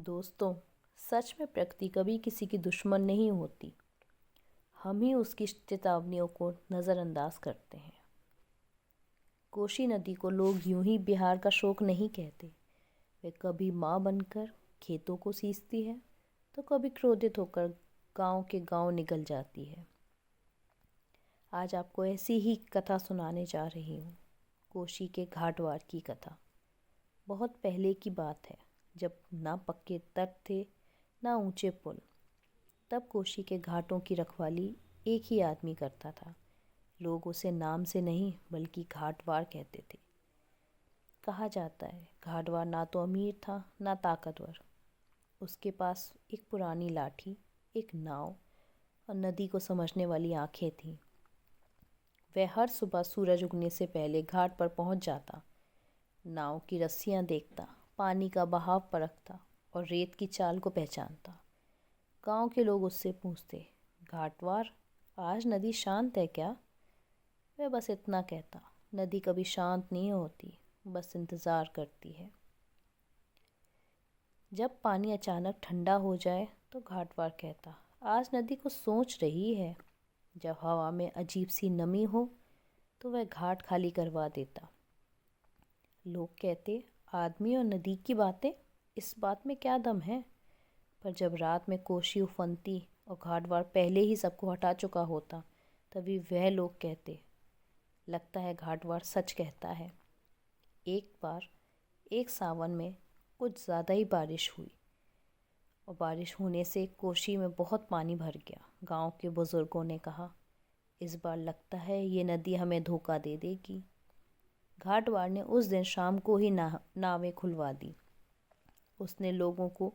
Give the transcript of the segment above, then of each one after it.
दोस्तों, सच में प्रकृति कभी किसी की दुश्मन नहीं होती। हम ही उसकी चेतावनियों को नज़रअंदाज करते हैं। कोसी नदी को लोग यूं ही बिहार का शोक नहीं कहते। वे कभी माँ बनकर खेतों को सींचती है तो कभी क्रोधित होकर गांव के गांव निकल जाती है। आज आपको ऐसी ही कथा सुनाने जा रही हूँ, कोसी के घाटवार की कथा। बहुत पहले की बात है, जब ना पक्के तट थे ना ऊंचे पुल। तब कोसी के घाटों की रखवाली एक ही आदमी करता था। लोग उसे नाम से नहीं बल्कि घाटवार कहते थे। कहा जाता है घाटवार ना तो अमीर था ना ताकतवर। उसके पास एक पुरानी लाठी, एक नाव और नदी को समझने वाली आंखें थीं। वह हर सुबह सूरज उगने से पहले घाट पर पहुंच जाता। नाव की रस्सियां देखता, पानी का बहाव परखता और रेत की चाल को पहचानता। गांव के लोग उससे पूछते, घाटवार, आज नदी शांत है क्या? वह बस इतना कहता, नदी कभी शांत नहीं होती, बस इंतज़ार करती है। जब पानी अचानक ठंडा हो जाए तो घाटवार कहता, आज नदी कुछ सोच रही है। जब हवा में अजीब सी नमी हो तो वह घाट खाली करवा देता। लोग कहते, आदमी और नदी की बातें, इस बात में क्या दम है? पर जब रात में कोसी उफनती और घाटवार पहले ही सबको हटा चुका होता, तभी वह लोग कहते, लगता है घाटवार सच कहता है। एक बार एक सावन में कुछ ज़्यादा ही बारिश हुई और बारिश होने से कोसी में बहुत पानी भर गया। गांव के बुजुर्गों ने कहा, इस बार लगता है ये नदी हमें धोखा दे देगी। घाटवार ने उस दिन शाम को ही नावें खुलवा दी। उसने लोगों को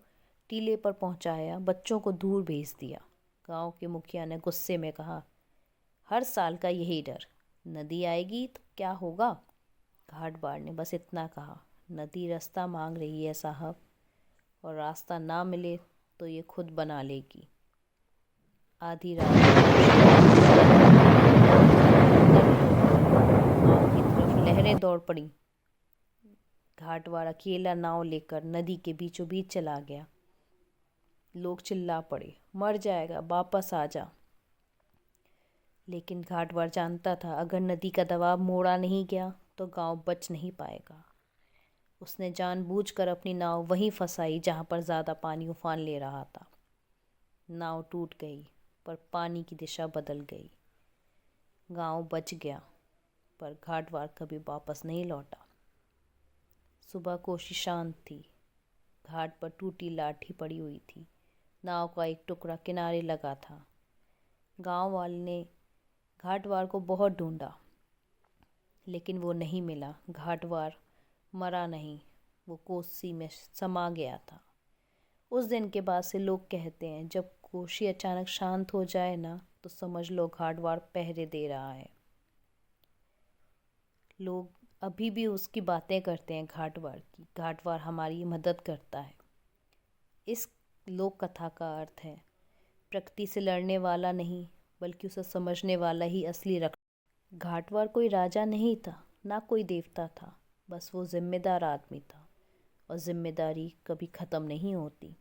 टीले पर पहुंचाया, बच्चों को दूर भेज दिया। गांव के मुखिया ने गुस्से में कहा, हर साल का यही डर, नदी आएगी तो क्या होगा? घाटवार ने बस इतना कहा, नदी रास्ता मांग रही है साहब, और रास्ता ना मिले तो ये खुद बना लेगी। आधी रात गांव की तरफ लहरें दौड़ पड़ी। घाटवार अकेला नाव लेकर नदी के बीचों बीच चला गया। लोग चिल्ला पड़े, मर जाएगा, वापस आ जा। लेकिन घाटवार जानता था, अगर नदी का दबाव मोड़ा नहीं गया तो गांव बच नहीं पाएगा। उसने जानबूझकर अपनी नाव वहीं फंसाई जहां पर ज़्यादा पानी उफान ले रहा था। नाव टूट गई, पर पानी की दिशा बदल गई। गांव बच गया, पर घाटवार कभी वापस नहीं लौटा। सुबह कोसी शांत थी। घाट पर टूटी लाठी पड़ी हुई थी। नाव का एक टुकड़ा किनारे लगा था। गांव वाले ने घाटवार को बहुत ढूंढा, लेकिन वो नहीं मिला। घाटवार मरा नहीं, वो कोसी में समा गया था। उस दिन के बाद से लोग कहते हैं, जब कोसी अचानक शांत हो जाए ना, तो समझ लो घाटवार पहरे दे रहा है। लोग अभी भी उसकी बातें करते हैं घाटवार की। घाटवार हमारी मदद करता है। इस लोक कथा का अर्थ है, प्रकृति से लड़ने वाला नहीं बल्कि उसे समझने वाला ही असली रक्षक। घाटवार कोई राजा नहीं था, ना कोई देवता था, बस वो जिम्मेदार आदमी था, और जिम्मेदारी कभी ख़त्म नहीं होती।